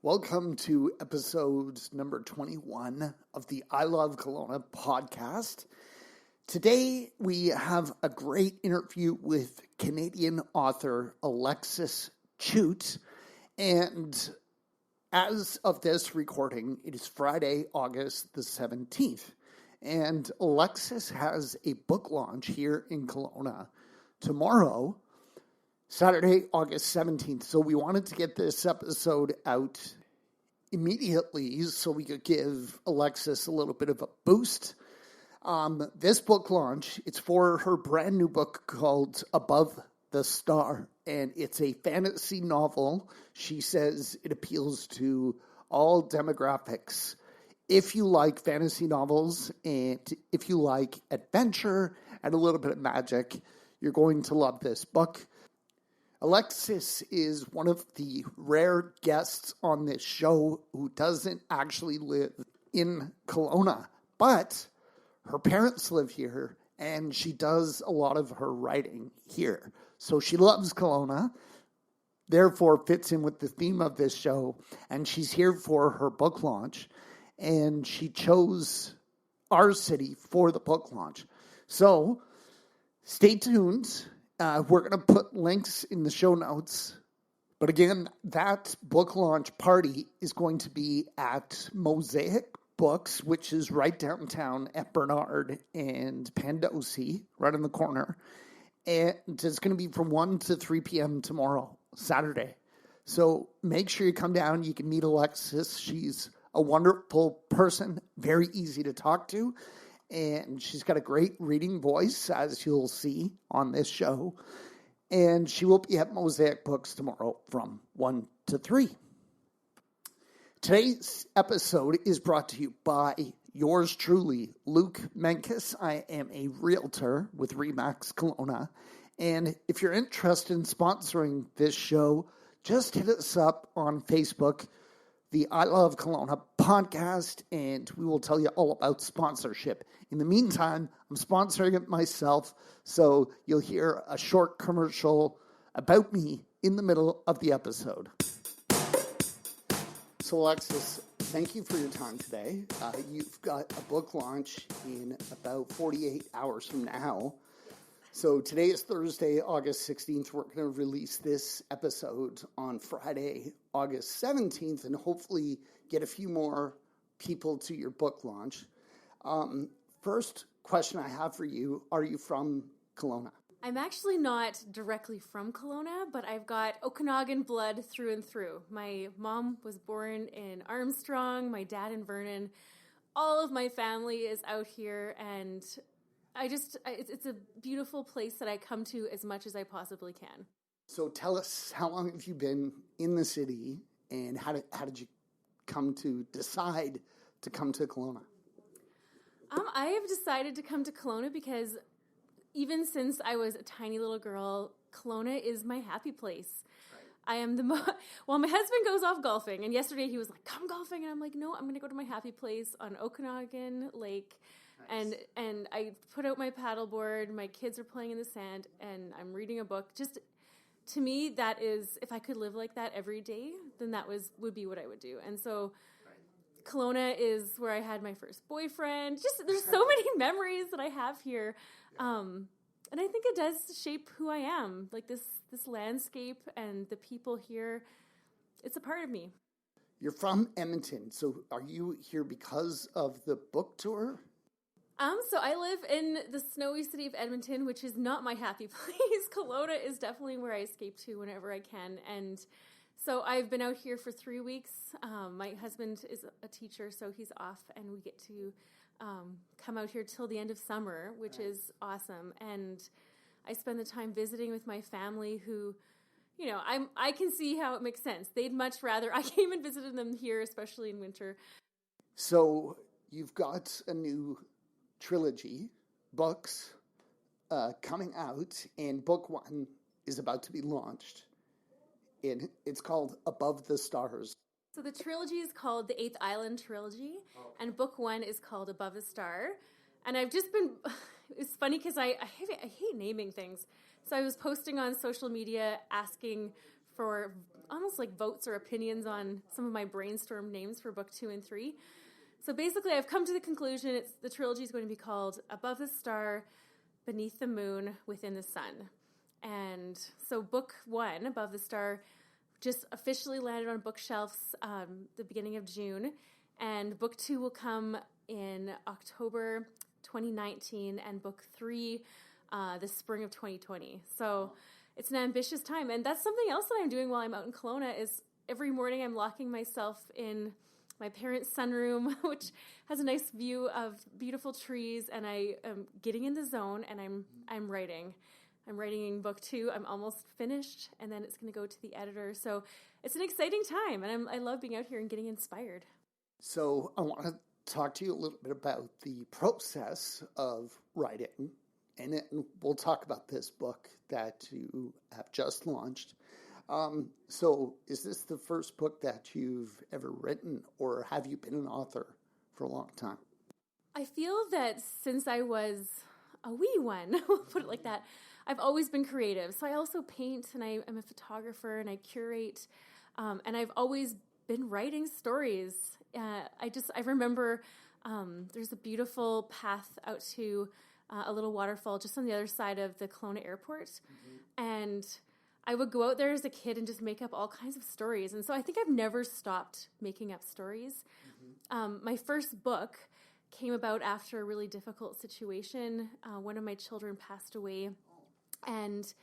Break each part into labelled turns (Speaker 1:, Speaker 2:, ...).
Speaker 1: Welcome to episode number 21 of the I Love Kelowna Podcast. Today we have a great interview with Canadian author Alexis Chute, and as of this recording, it is Friday, August the 17th, and Alexis has a book launch here in Kelowna tomorrow, Saturday, August 17th. So we wanted to get this episode out immediately so we could give Alexis a little bit of a boost. This book launch, it's for her brand new book called Above the Star, and it's a fantasy novel. She says it appeals to all demographics. If you like fantasy novels and if you like adventure and a little bit of magic, you're going to love this book. Alexis is one of the rare guests on this show who doesn't actually live in Kelowna, but her parents live here and she does a lot of her writing here. So she loves Kelowna, therefore fits in with the theme of this show, and she's here for her book launch, and she chose our city for the book launch. So stay tuned. We're going to put links in the show notes. But again, that book launch party is going to be at Mosaic Books, which is right downtown at Bernard and Pandosi, right in the corner. And it's going to be from 1 to 3 p.m. tomorrow, Saturday. So make sure you come down. You can meet Alexis. She's a wonderful person, very easy to talk to. And she's got a great reading voice, as you'll see on this show. And she will be at Mosaic Books tomorrow from 1 to 3. Today's episode is brought to you by yours truly, Luke Menkes. I am a realtor with RE/MAX Kelowna. And if you're interested in sponsoring this show, just hit us up on Facebook, the I Love Kelowna Podcast, and we will tell you all about sponsorship. In the meantime, I'm sponsoring it myself, so you'll hear a short commercial about me in the middle of the episode. So, Alexis, thank you for your time today. You've got a book launch in about 48 hours from now. So today is Thursday, August 16th. We're going to release this episode on Friday, August 17th, and hopefully get a few more people to your book launch. First question I have for you, are you from Kelowna?
Speaker 2: I'm actually not directly from Kelowna, but I've got Okanagan blood through and through. My mom was born in Armstrong, my dad in Vernon. All of my family is out here, and it's a beautiful place that I come to as much as I possibly can.
Speaker 1: So tell us, how long have you been in the city, and how did you come to decide to come to Kelowna?
Speaker 2: I have decided to come to Kelowna because even since I was a tiny little girl, Kelowna is my happy place. Right. I am well, my husband goes off golfing, and yesterday he was like, come golfing, and I'm like, no, I'm going to go to my happy place on Okanagan Lake. Nice. And I put out my paddleboard, my kids are playing in the sand, and I'm reading a book. Just, to me, that is, if I could live like that every day, then that would be what I would do. And so Kelowna is where I had my first boyfriend. Just, there's so many memories that I have here. And I think it does shape who I am. Like this landscape and the people here, it's a part of me.
Speaker 1: You're from Edmonton, so are you here because of the book tour?
Speaker 2: So I live in the snowy city of Edmonton, which is not my happy place. Kelowna is definitely where I escape to whenever I can. And so I've been out here for 3 weeks. My husband is a teacher, so he's off, and we get to come out here till the end of summer, which is awesome. And I spend the time visiting with my family who, you know, I can see how it makes sense. They'd much rather I came and visited them here, especially in winter.
Speaker 1: So you've got a new trilogy, books, coming out, and book 1 is about to be launched. It's called Above the Stars.
Speaker 2: So the trilogy is called the Eighth Island Trilogy, and book 1 is called Above the Star. And I've just been, it's funny because I hate naming things. So I was posting on social media asking for almost like votes or opinions on some of my brainstorm names for book 2 and 3. So basically, I've come to the conclusion the trilogy is going to be called Above the Star, Beneath the Moon, Within the Sun. And so book 1, Above the Star, just officially landed on bookshelves the beginning of June. And book 2 will come in October 2019, and book 3 the spring of 2020. So it's an ambitious time. And that's something else that I'm doing while I'm out in Kelowna is every morning I'm locking myself in my parents' sunroom, which has a nice view of beautiful trees, and I am getting in the zone, and I'm writing. I'm writing book 2. I'm almost finished, and then it's going to go to the editor. So it's an exciting time, and I love being out here and getting inspired.
Speaker 1: So I want to talk to you a little bit about the process of writing, and then we'll talk about this book that you have just launched. So is this the first book that you've ever written, or have you been an author for a long time?
Speaker 2: I feel that since I was a wee one, we'll put it like that, I've always been creative. So I also paint, and I'm a photographer, and I curate, and I've always been writing stories. I remember there's a beautiful path out to a little waterfall just on the other side of the Kelowna airport, and I would go out there as a kid and just make up all kinds of stories. And so I think I've never stopped making up stories. My first book came about after a really difficult situation. One of my children passed away. And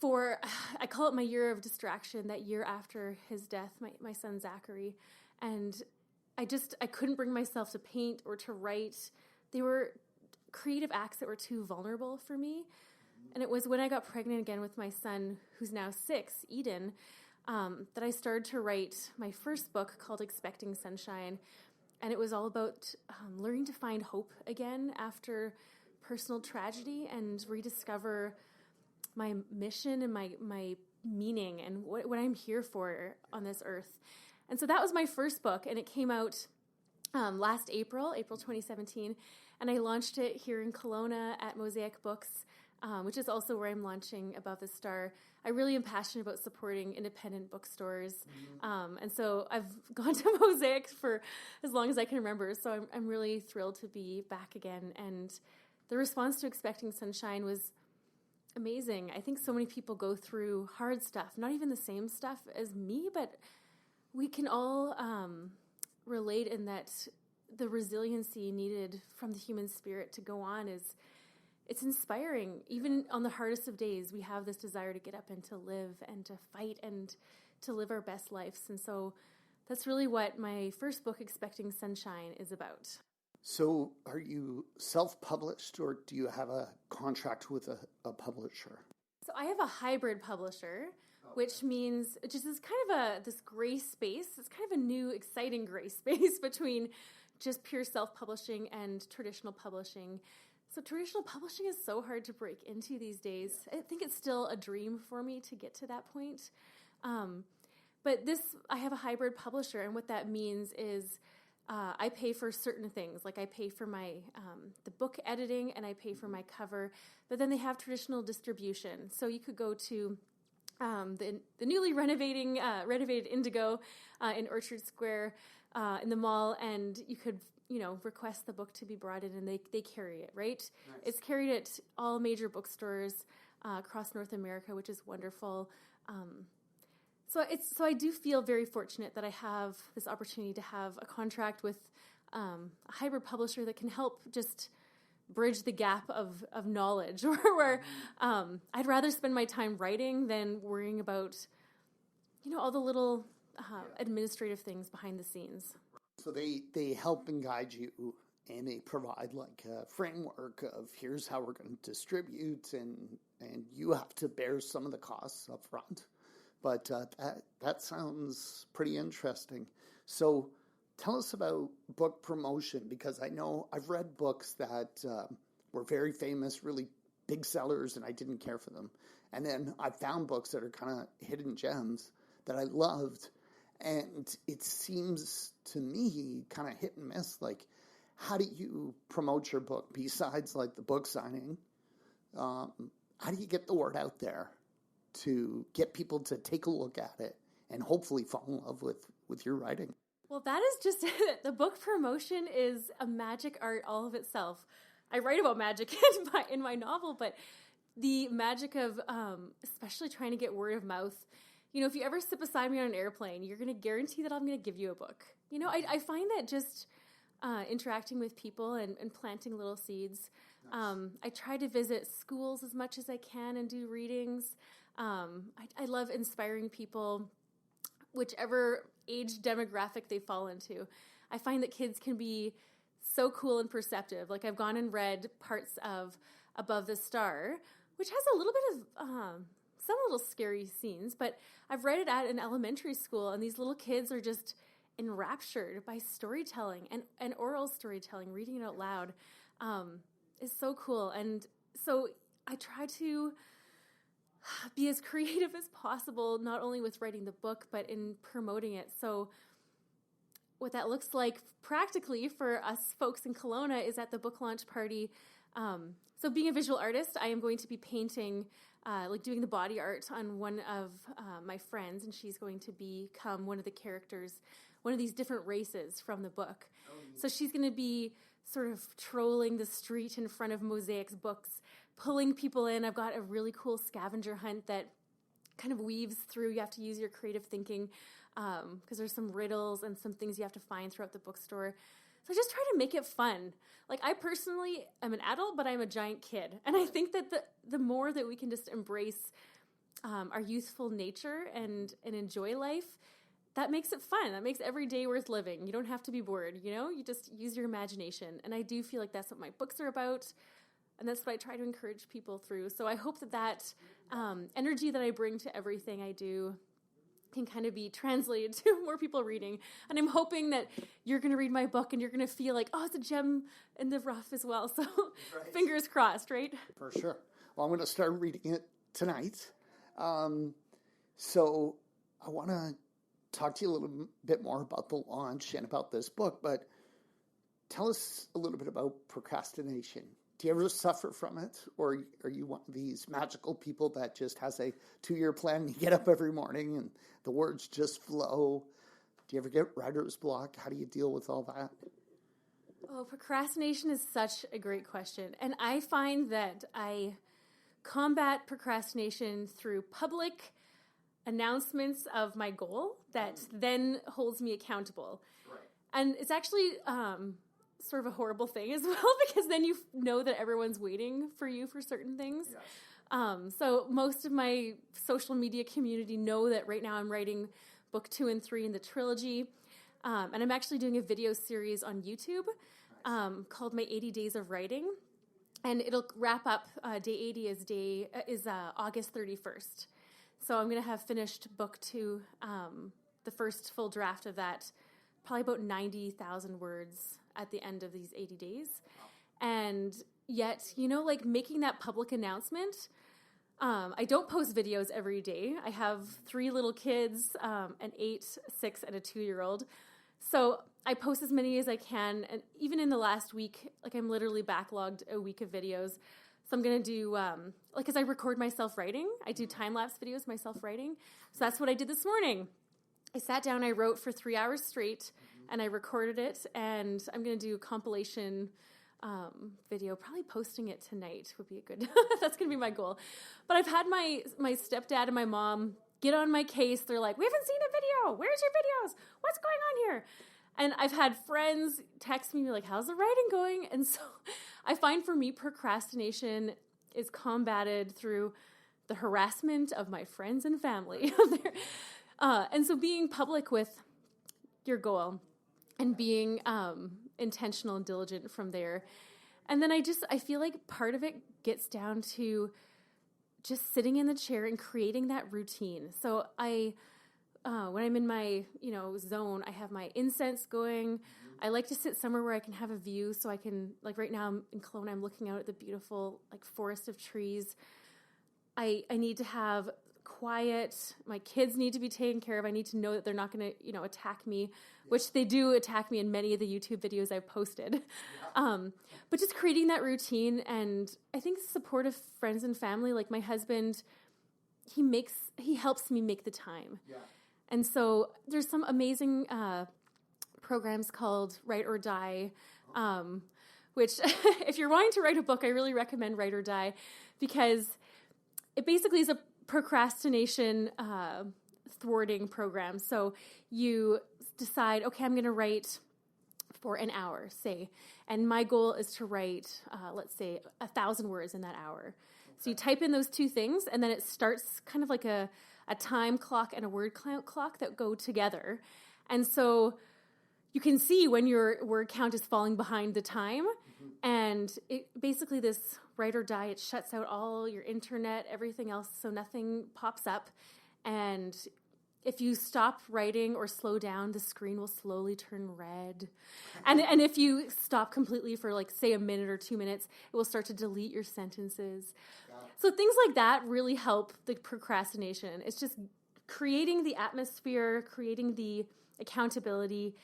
Speaker 2: I call it my year of distraction, that year after his death, my son Zachary. And I couldn't bring myself to paint or to write. They were creative acts that were too vulnerable for me. And it was when I got pregnant again with my son, who's now 6, Eden, that I started to write my first book called Expecting Sunshine. And it was all about learning to find hope again after personal tragedy and rediscover my mission and my meaning and what I'm here for on this earth. And so that was my first book, and it came out last April 2017, and I launched it here in Kelowna at Mosaic Books, which is also where I'm launching Above the Star. I really am passionate about supporting independent bookstores. And so I've gone to Mosaic for as long as I can remember. So I'm really thrilled to be back again. And the response to Expecting Sunshine was amazing. I think so many people go through hard stuff, not even the same stuff as me, but we can all relate in that the resiliency needed from the human spirit to go on it's inspiring. Even on the hardest of days, we have this desire to get up and to live and to fight and to live our best lives. And so that's really what my first book, Expecting Sunshine, is about.
Speaker 1: So are you self-published, or do you have a contract with a publisher?
Speaker 2: So I have a hybrid publisher, which means it just is kind of this gray space. It's kind of a new, exciting gray space between just pure self-publishing and traditional publishing. So traditional publishing is so hard to break into these days. I think it's still a dream for me to get to that point. But I have a hybrid publisher, and what that means is I pay for certain things. Like I pay for my the book editing, and I pay for my cover. But then they have traditional distribution. So you could go to the newly renovated Indigo in Orchard Square in the mall, and you could request the book to be brought in, and they carry it, right? Nice. It's carried at all major bookstores across North America, which is wonderful. So I do feel very fortunate that I have this opportunity to have a contract with a hybrid publisher that can help just bridge the gap of knowledge, where I'd rather spend my time writing than worrying about all the little administrative things behind the scenes.
Speaker 1: So they help and guide you, and they provide like a framework of here's how we're going to distribute, and you have to bear some of the costs up front. But that sounds pretty interesting. So tell us about book promotion, because I know I've read books that were very famous, really big sellers, and I didn't care for them. And then I found books that are kind of hidden gems that I loved. And it seems to me kind of hit and miss. Like, how do you promote your book besides like the book signing? How do you get the word out there? to get people to take a look at it and hopefully fall in love with your writing?
Speaker 2: Well, that is just it. The book promotion is a magic art all of itself. I write about magic in my novel, but the magic of especially trying to get word of mouth. If you ever sit beside me on an airplane, you're going to guarantee that I'm going to give you a book. I find that just interacting with people and planting little seeds. Nice. I try to visit schools as much as I can and do readings. I love inspiring people, whichever age demographic they fall into. I find that kids can be so cool and perceptive. Like I've gone and read parts of Above the Star, which has a little bit of some little scary scenes, but I've read it at an elementary school, and these little kids are just enraptured by storytelling and oral storytelling. Reading it out loud is so cool. And so I try to be as creative as possible, not only with writing the book, but in promoting it. So what that looks like practically for us folks in Kelowna is at the book launch party. So being a visual artist, I am going to be painting, doing the body art on one of my friends, and she's going to become one of the characters, one of these different races from the book. So she's going to be sort of trolling the street in front of Mosaic Books, pulling people in. I've got a really cool scavenger hunt that kind of weaves through. You have to use your creative thinking because there's some riddles and some things you have to find throughout the bookstore. So I just try to make it fun. Like, I personally am an adult, but I'm a giant kid. And I think that the more that we can just embrace our youthful nature and enjoy life, that makes it fun. That makes every day worth living. You don't have to be bored, You just use your imagination. And I do feel like that's what my books are about. And that's what I try to encourage people through. So I hope that energy that I bring to everything I do can kind of be translated to more people reading. And I'm hoping that you're going to read my book and you're going to feel like, oh, it's a gem in the rough as well. So right. Fingers crossed, right?
Speaker 1: For sure. Well, I'm going to start reading it tonight. So I want to talk to you a little bit more about the launch and about this book, but tell us a little bit about procrastination. Do you ever suffer from it, or are you one of these magical people that just has a 2-year plan? You get up every morning and the words just flow. Do you ever get writer's block? How do you deal with all that?
Speaker 2: Oh, procrastination is such a great question. And I find that I combat procrastination through public announcements of my goal that then holds me accountable. Right. And it's actually sort of a horrible thing as well, because then you know that everyone's waiting for you for certain things. Yes. So most of my social media community know that right now I'm writing book 2 and 3 in the trilogy. And I'm actually doing a video series on YouTube called My 80 Days of Writing. And it'll wrap up, day 80 is August 31st. So I'm going to have finished book 2, the first full draft of that, probably about 90,000 words at the end of these 80 days. And yet, making that public announcement, I don't post videos every day. I have 3 little kids, an 8, 6, and a 2-year-old. So I post as many as I can. And even in the last week, I'm literally backlogged a week of videos. So I'm going to do, because I record myself writing. I do time-lapse videos myself writing. So that's what I did this morning. I sat down, I wrote for 3 hours straight, and I recorded it, and I'm going to do a compilation video, probably posting it tonight would be a good, that's going to be my goal. But I've had my stepdad and my mom get on my case. They're like, we haven't seen a video. Where's your videos? What's going on here? And I've had friends text me like, how's the writing going? And so I find for me, procrastination is combated through the harassment of my friends and family. And so being public with your goal and being intentional and diligent from there. And then I feel like part of it gets down to just sitting in the chair and creating that routine. So when I'm in my, zone, I have my incense going. I like to sit somewhere where I can have a view, so I can, right now I'm in Kelowna, I'm looking out at the beautiful, forest of trees. I need to have quiet. My kids need to be taken care of. I need to know that they're not going to, attack me, which they do attack me in many of the YouTube videos I've posted. Yeah. But just creating that routine, and I think support of friends and family, like my husband, he helps me make the time. Yeah. And so there's some amazing programs called Write or Die, which if you're wanting to write a book, I really recommend Write or Die, because it basically is a procrastination thwarting program. So you decide, okay, I'm going to write for an hour, say, and my goal is to write, let's say, 1,000 words in that hour. Okay. So you type in those two things, and then it starts kind of like a time clock and a word clock that go together. And so you can see when your word count is falling behind the time. Mm-hmm. And it basically, this Write or Die, it shuts out all your internet, everything else, so nothing pops up. And if you stop writing or slow down, the screen will slowly turn red. And if you stop completely for, like, say, a minute or 2 minutes, it will start to delete your sentences. So things like that really help the procrastination. It's just creating the atmosphere, creating the accountability,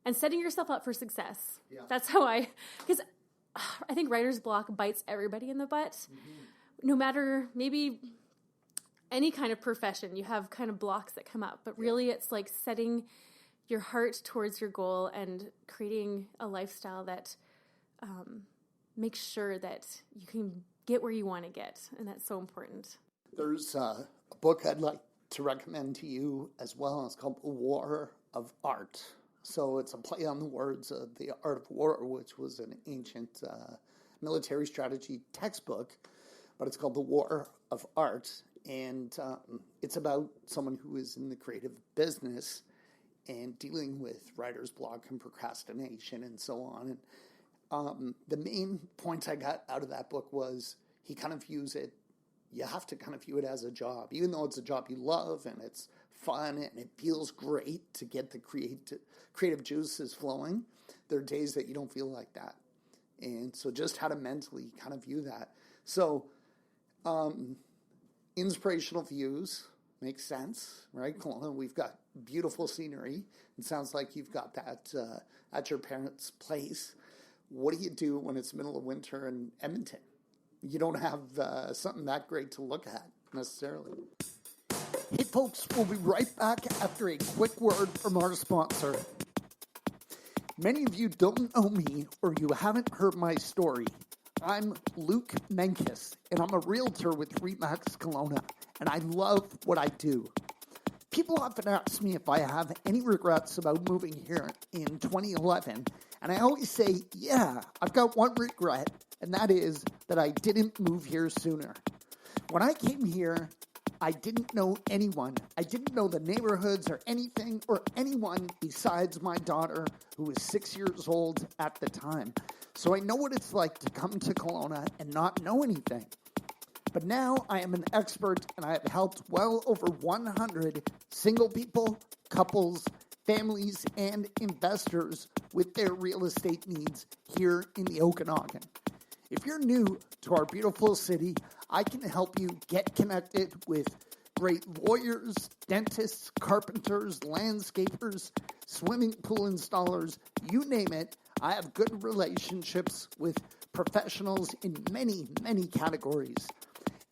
Speaker 2: and setting yourself up for success. Yeah. That's how because I think writer's block bites everybody in the butt. Mm-hmm. No matter maybe any kind of profession, you have kind of blocks that come up. But really it's like setting your heart towards your goal and creating a lifestyle that makes sure that you can get where you want to get. And that's so important.
Speaker 1: There's a book I'd like to recommend to you as well. It's called The War of Art. So it's a play on the words of The Art of War, which was an ancient military strategy textbook, but it's called The War of Art. And it's about someone who is in the creative business and dealing with writer's block and procrastination and so on. And the main point I got out of that book was he kind of views it, you have to kind of view it as a job, even though it's a job you love and it's fun and it feels great to get the creative juices flowing. There are days that you don't feel like that. And so just how to mentally kind of view that. So inspirational views makes sense, right? Kelowna, we've got beautiful scenery. It sounds like you've got that at your parents' place. What do you do when it's middle of winter in Edmonton? You don't have something that great to look at necessarily. Hey folks, we'll be right back after a quick word from our sponsor. Many of you don't know me or you haven't heard my story. I'm Luke Menkes, and I'm a realtor with Remax Kelowna, and I love what I do. People often ask me if I have any regrets about moving here in 2011, and I always say, yeah, I've got one regret, and that is that I didn't move here sooner. When I came here, I didn't know anyone. I didn't know the neighborhoods or anything or anyone besides my daughter, who was 6 years old at the time. So I know what it's like to come to Kelowna and not know anything. But now I am an expert, and I have helped well over 100 single people, couples, families, and investors with their real estate needs here in the Okanagan. If you're new to our beautiful city, I can help you get connected with great lawyers, dentists, carpenters, landscapers, swimming pool installers, you name it. I have good relationships with professionals in many, many categories.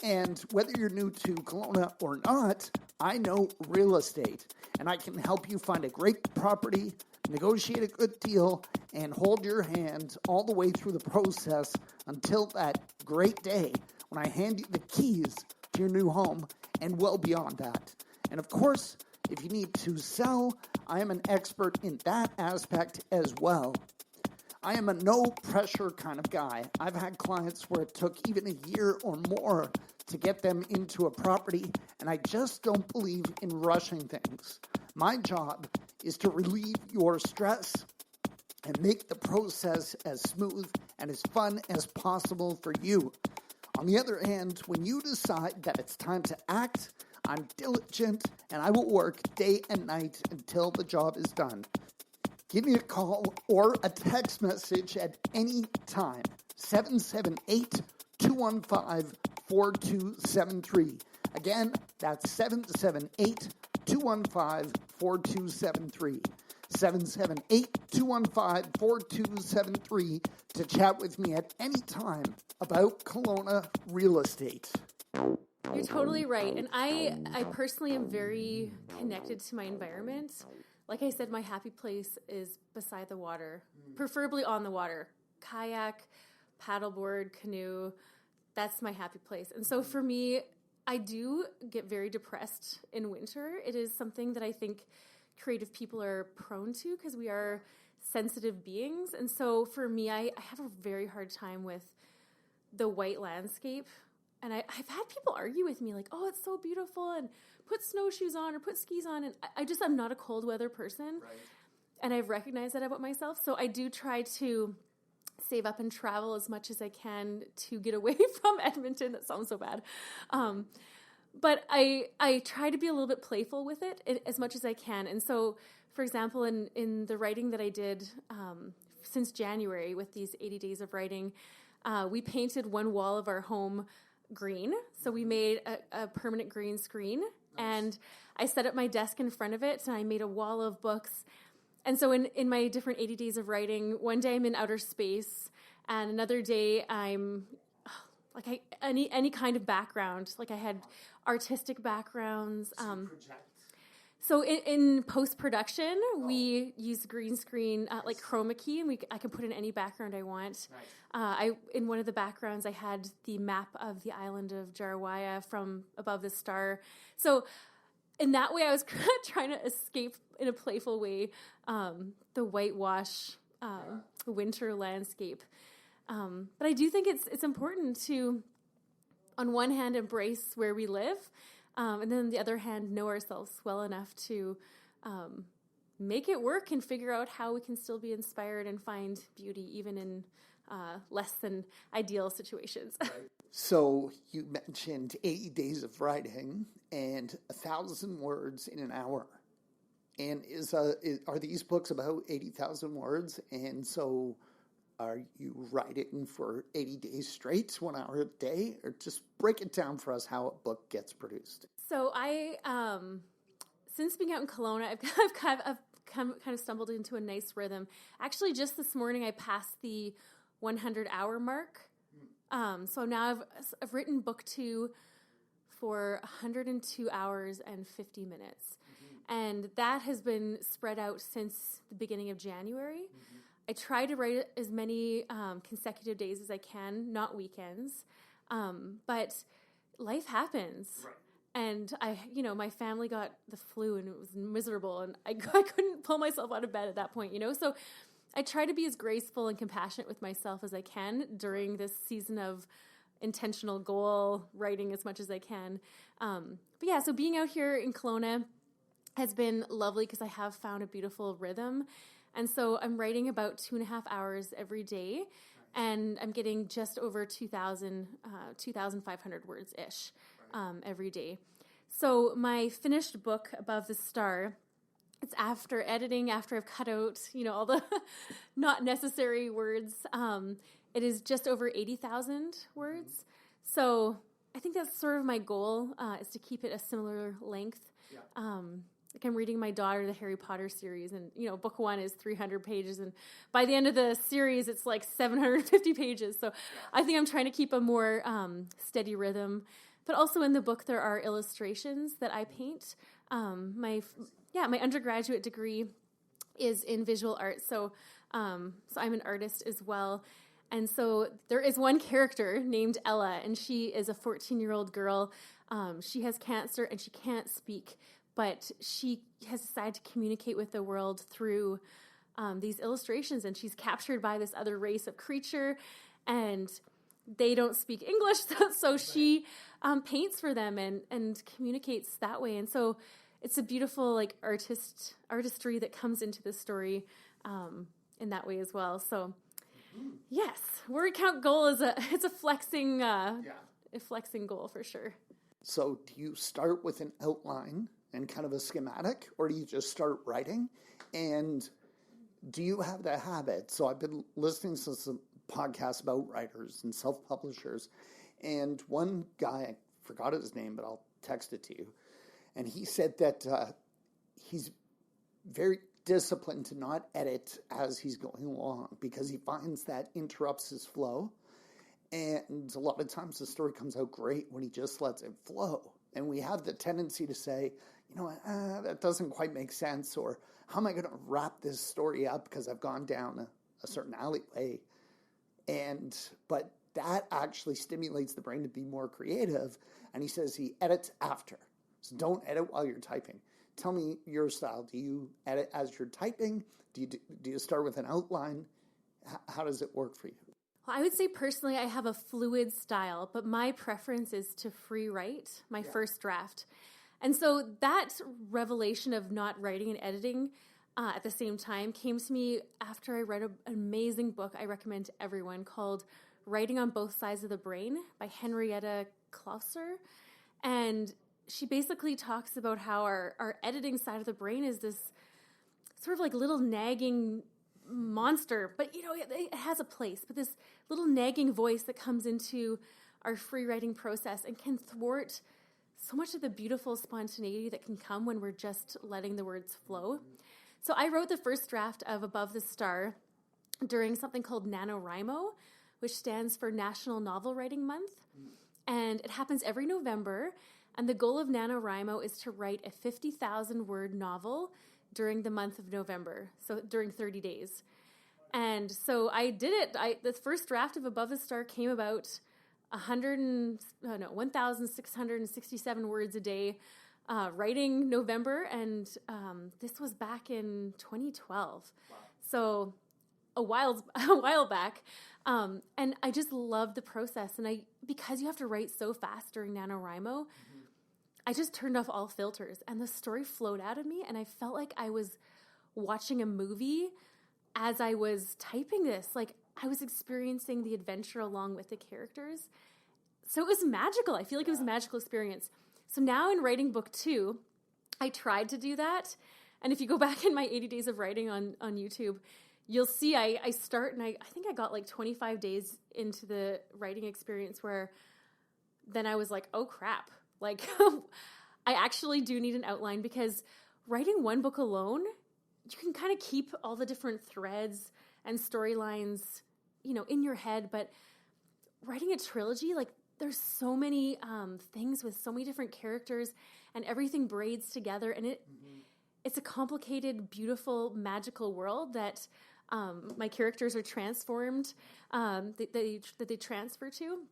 Speaker 1: And whether you're new to Kelowna or not, I know real estate, and I can help you find a great property, negotiate a good deal, and hold your hand all the way through the process until that great day when I hand you the keys to your new home and well beyond that. And of course, if you need to sell, I am an expert in that aspect as well. I am a no-pressure kind of guy. I've had clients where it took even a year or more to get them into a property, and I just don't believe in rushing things. My job is to relieve your stress and make the process as smooth and as fun as possible for you. On the other hand, when you decide that it's time to act, I'm diligent and I will work day and night until the job is done. Give me a call or a text message at any time, 778-215-4273. Again, that's 778-215-4273. 778-215-4273 to chat with me at any time about Kelowna real estate.
Speaker 2: You're totally right. And I personally am very connected to my environment. Like I said, my happy place is beside the water, preferably on the water. Kayak, paddleboard, canoe, that's my happy place. And so for me, I do get very depressed in winter. It is something that I think creative people are prone to because we are sensitive beings. And so for me, I have a very hard time with the white landscape. And I've had people argue with me like, oh, it's so beautiful, and put snowshoes on or put skis on. And I'm not a cold weather person. Right. And I've recognized that about myself. So I do try to save up and travel as much as I can to get away from Edmonton. That sounds so bad. But I try to be a little bit playful with it as much as I can. And so, for example, in the writing that I did since January with these 80 days of writing, we painted one wall of our home green. So we made a permanent green screen. Nice. And I set up my desk in front of it, and I made a wall of books. And so in my different 80 days of writing, one day I'm in outer space, and another day I'm any kind of background. Like I had artistic backgrounds. So in post-production, we use green screen, like chroma key, and I can put in any background I want. Nice. In one of the backgrounds, I had the map of the island of Jarawaya from above the star. So in that way, I was trying to escape in a playful way the whitewash winter landscape. But I do think it's important to, on one hand, embrace where we live, and then on the other hand, know ourselves well enough to make it work and figure out how we can still be inspired and find beauty even in less than ideal situations. Right.
Speaker 1: So you mentioned 80 days of writing and 1,000 words in an hour. And are these books about 80,000 words? And so are you writing for 80 days straight, 1 hour a day? Or just break it down for us how a book gets produced.
Speaker 2: So I, since being out in Kelowna, I've kind of stumbled into a nice rhythm. Actually, just this morning, I passed the 100-hour mark. So now I've written book 2 for 102 hours and 50 minutes. Mm-hmm. And that has been spread out since the beginning of January. Mm-hmm. I try to write as many consecutive days as I can, not weekends. But life happens. Right. And my family got the flu and it was miserable, and I couldn't pull myself out of bed at that point, So I try to be as graceful and compassionate with myself as I can during this season of intentional goal writing as much as I can. But yeah, so being out here in Kelowna has been lovely because I have found a beautiful rhythm. And so I'm writing about 2.5 hours every day, and I'm getting just over 2,500 words-ish every day. So my finished book, Above the Star, it's after editing, after I've cut out, all the not necessary words. It is just over 80,000 words. So I think that's sort of my goal, is to keep it a similar length. Yeah. Like I'm reading my daughter the Harry Potter series, and book 1 is 300 pages, and by the end of the series it's like 750 pages. So I think I'm trying to keep a more steady rhythm. But also in the book there are illustrations that I paint. My undergraduate degree is in visual arts, so I'm an artist as well. And so there is one character named Ella, and she is a 14-year-old girl. She has cancer and she can't speak, but she has decided to communicate with the world through these illustrations, and she's captured by this other race of creature, and they don't speak English, so she paints for them and communicates that way. And so it's a beautiful artistry that comes into the story in that way as well. So yes, word count goal is a flexing goal for sure.
Speaker 1: So do you start with an outline and kind of a schematic, or do you just start writing? And do you have the habit? So I've been listening to some podcasts about writers and self-publishers, and one guy, I forgot his name, but I'll text it to you, and he said that he's very disciplined to not edit as he's going along because he finds that interrupts his flow. And a lot of times the story comes out great when he just lets it flow. And we have the tendency to say, you know what, that doesn't quite make sense, or how am I going to wrap this story up because I've gone down a certain alleyway. But that actually stimulates the brain to be more creative. And he says he edits after. So don't edit while you're typing. Tell me your style. Do you edit as you're typing? Do you start with an outline? How does it work for you?
Speaker 2: Well, I would say personally I have a fluid style, but my preference is to free write my first draft. And so that revelation of not writing and editing at the same time came to me after I read an amazing book I recommend to everyone called Writing on Both Sides of the Brain by Henrietta Clauser. And she basically talks about how our editing side of the brain is this sort of like little nagging monster, but it has a place, but this little nagging voice that comes into our free writing process and can thwart so much of the beautiful spontaneity that can come when we're just letting the words flow. So I wrote the first draft of Above the Star during something called NaNoWriMo, which stands for National Novel Writing Month. And it happens every November. And the goal of NaNoWriMo is to write a 50,000 word novel during the month of November, so during 30 days. And so I did it. The first draft of Above the Star came about 1,667 words a day, writing November, and this was back in 2012. Wow. So a while back. And I just love the process. And because you have to write so fast during NaNoWriMo, I just turned off all filters and the story flowed out of me. And I felt like I was watching a movie as I was typing this. Like I was experiencing the adventure along with the characters. So it was magical. I feel like it was a magical experience. So now in writing book 2, I tried to do that. And if you go back in my 80 days of writing on YouTube, you'll see I start, and I think I got like 25 days into the writing experience where then I was like, oh crap. Like I actually do need an outline, because writing one book alone, you can kind of keep all the different threads and storylines, in your head. But writing a trilogy, like there's so many things with so many different characters, and everything braids together. And it's a complicated, beautiful, magical world that my characters are transformed, that they transfer to.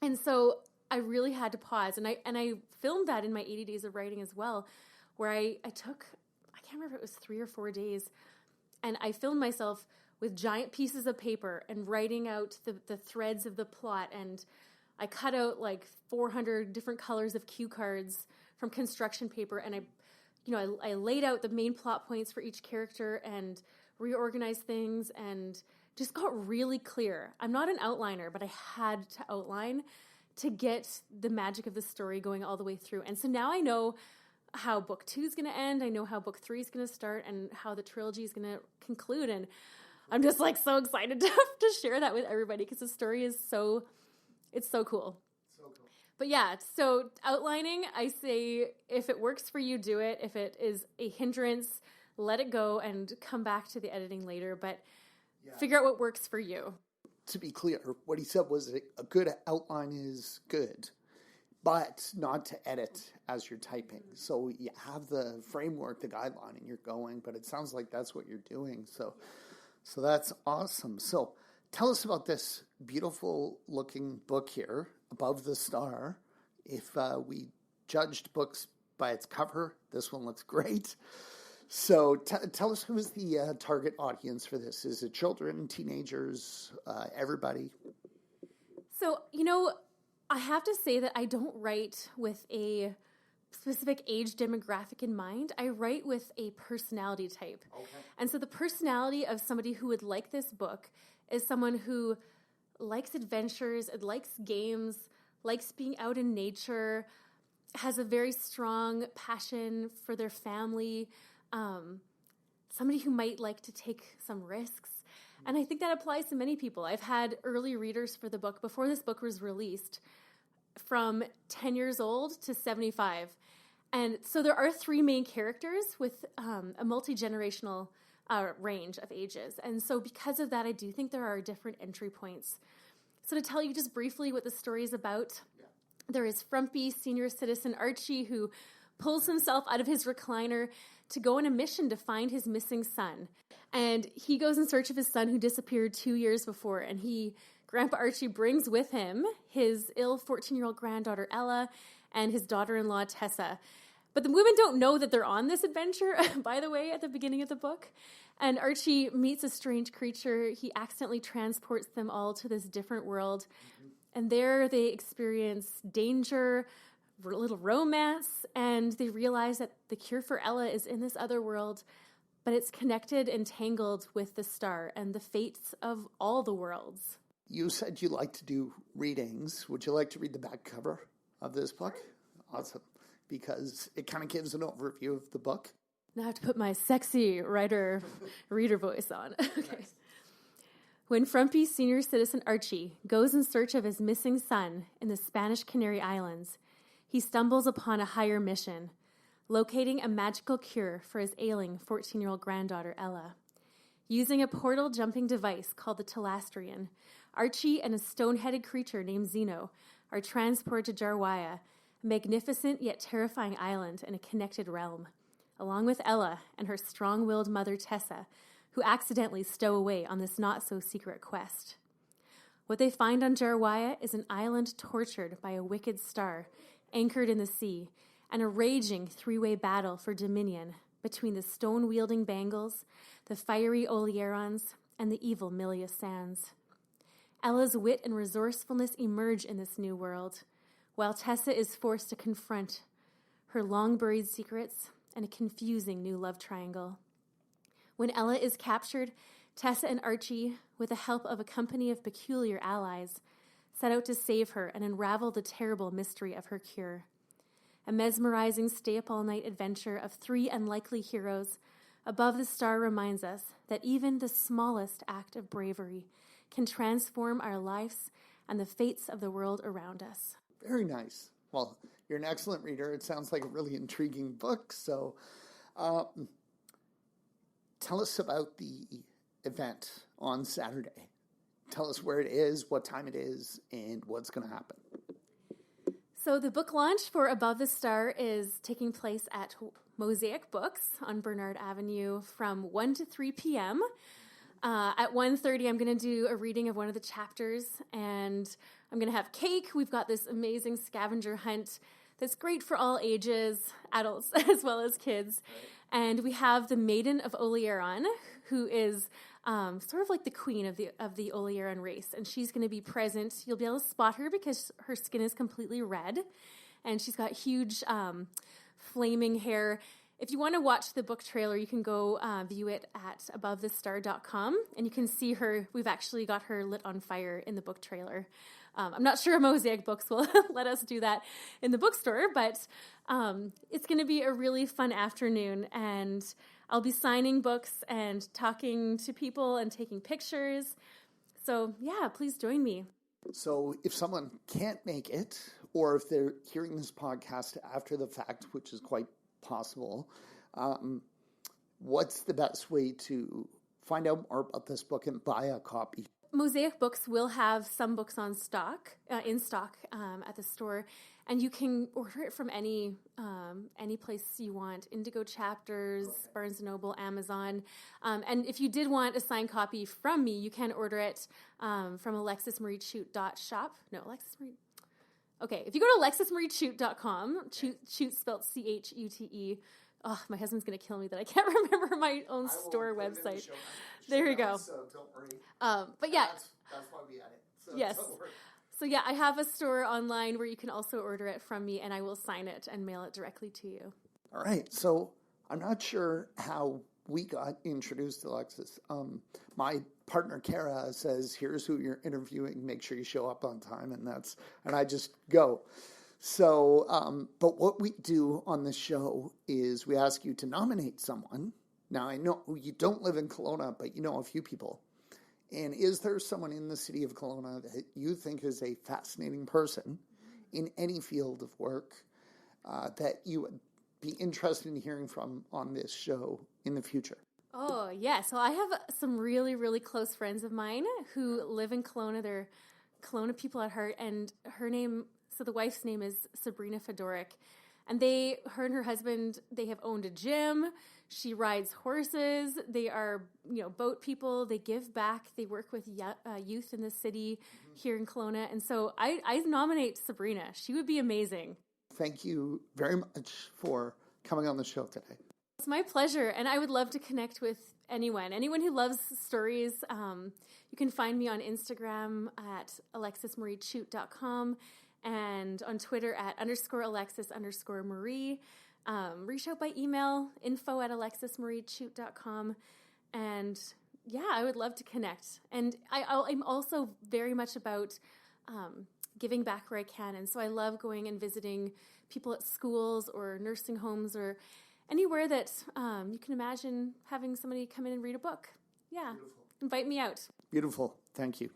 Speaker 2: And so I really had to pause. And I filmed that in my 80 days of writing as well, where I took, I can't remember if it was 3 or 4 days, and I filmed myself with giant pieces of paper and writing out the threads of the plot. And I cut out like 400 different colors of cue cards from construction paper. And I laid out the main plot points for each character and reorganized things and just got really clear. I'm not an outliner, but I had to outline to get the magic of the story going all the way through. And so now I know how book 2 is going to end. I know how book 3 is going to start and how the trilogy is going to conclude. And I'm just like so excited to share that with everybody, because the story is it's so cool. So cool. But yeah, so outlining, I say if it works for you, do it. If it is a hindrance, let it go and come back to the editing later. But figure out what works for you.
Speaker 1: To be clear, what he said was a good outline is good, but not to edit as you're typing. So you have the framework, the guideline, and you're going, but it sounds like that's what you're doing. So that's awesome. So tell us about this beautiful looking book here, Above the Star. If we judged books by its cover, this one looks great. So tell us, who is the target audience for this? Is it children, teenagers, everybody?
Speaker 2: So, I have to say that I don't write with a specific age demographic in mind. I write with a personality type. Okay. And so the personality of somebody who would like this book is someone who likes adventures, and likes games, likes being out in nature, has a very strong passion for their family, somebody who might like to take some risks. And I think that applies to many people. I've had early readers for the book before this book was released from 10 years old to 75. And so there are 3 main characters with a multi-generational range of ages. And so because of that, I do think there are different entry points So to tell you just briefly what the story is about, there is frumpy senior citizen Archie who pulls himself out of his recliner to go on a mission to find his missing son. And he goes in search of his son who disappeared 2 years before. And Grandpa Archie brings with him his ill 14-year-old granddaughter Ella and his daughter-in-law Tessa. But the women don't know that they're on this adventure, by the way, at the beginning of the book. And Archie meets a strange creature. He accidentally transports them all to this different world. And there they experience danger, a little romance, and they realize that the cure for Ella is in this other world, but it's connected and tangled with the star and the fates of all the worlds.
Speaker 1: You said you like to do readings. Would you like to read the back cover of this book? Awesome. Because it kind of gives an overview of the book.
Speaker 2: Now I have to put my sexy reader voice on. Okay. Nice. When frumpy senior citizen Archie goes in search of his missing son in the Spanish Canary Islands, he stumbles upon a higher mission, locating a magical cure for his ailing 14-year-old granddaughter Ella. Using a portal-jumping device called the Telestrian, Archie and a stone-headed creature named Zeno are transported to Jarwaya, a magnificent yet terrifying island in a connected realm, along with Ella and her strong-willed mother Tessa, who accidentally stow away on this not-so-secret quest. What they find on Jarwaya is an island tortured by a wicked star, anchored in the sea, and a raging three-way battle for dominion between the stone-wielding Bangles, the fiery Olearons, and the evil Milia Sands. Ella's wit and resourcefulness emerge in this new world, while Tessa is forced to confront her long-buried secrets and a confusing new love triangle. When Ella is captured, Tessa and Archie, with the help of a company of peculiar allies, set out to save her and unravel the terrible mystery of her cure. A mesmerizing stay-up-all-night adventure of three unlikely heroes above the star reminds us that even the smallest act of bravery can transform our lives and the fates of the world around us.
Speaker 1: Very nice. Well, you're an excellent reader. It sounds like a really intriguing book. So tell us about the event on Saturday. Tell us where it is, what time it is, and what's going to happen.
Speaker 2: So the book launch for Above the Star is taking place at Mosaic Books on Bernard Avenue from 1 to 3 p.m. At 1:30, I'm going to do a reading of one of the chapters, and I'm going to have cake. We've got this amazing scavenger hunt that's great for all ages, adults as well as kids. Right. And we have the Maiden of Olearon, who is sort of like the queen of the Olearon race, and she's going to be present. You'll be able to spot her because her skin is completely red, and she's got huge flaming hair. If you want to watch the book trailer, you can go view it at abovethestar.com, and you can see her. We've actually got her lit on fire in the book trailer. I'm not sure Mosaic Books will let us do that in the bookstore, but it's going to be a really fun afternoon, and I'll be signing books and talking to people and taking pictures. So, yeah, please join me.
Speaker 1: So if someone can't make it, or if they're hearing this podcast after the fact, which is quite possible, what's the best way to find out more about this book and buy a copy?
Speaker 2: Mosaic Books will have some books in stock at the store, and you can order it from any place you want. Indigo Chapters, okay. Barnes & Noble, Amazon. And if you did want a signed copy from me, you can order it from Alexis Marie Chute .shop. No, Alexis Marie. Okay, if you go to alexismariechute.com, Chute spelled C-H-U-T-E. Oh, my husband's going to kill me that I can't remember my own store website. There you go. So don't worry. But yeah.
Speaker 1: That's why we had it. So
Speaker 2: yes. So yeah, I have a store online where you can also order it from me, and I will sign it and mail it directly to you.
Speaker 1: All right. So I'm not sure how we got introduced to Alexis. My partner, Kara, says, here's who you're interviewing. Make sure you show up on time. And I just go. So, but what we do on this show is we ask you to nominate someone. Now, I know you don't live in Kelowna, but you know a few people. And is there someone in the city of Kelowna that you think is a fascinating person in any field of work that you would be interested in hearing from on this show in the future?
Speaker 2: Oh, yeah. So I have some really, really close friends of mine who live in Kelowna. They're Kelowna people at heart, and the wife's name is Sabrina Fedoric, and her and her husband, they have owned a gym. She rides horses. They are, boat people. They give back. They work with youth in the city here in Kelowna. And so I nominate Sabrina. She would be amazing.
Speaker 1: Thank you very much for coming on the show today.
Speaker 2: It's my pleasure. And I would love to connect with anyone who loves stories. You can find me on Instagram at alexismariechute.com and on Twitter at _Alexis_Marie. Reach out by email, info@alexismariechute.com. And I would love to connect. And I'm also very much about giving back where I can. And so I love going and visiting people at schools or nursing homes or anywhere that you can imagine having somebody come in and read a book. Yeah. Beautiful. Invite me out.
Speaker 1: Beautiful. Thank you.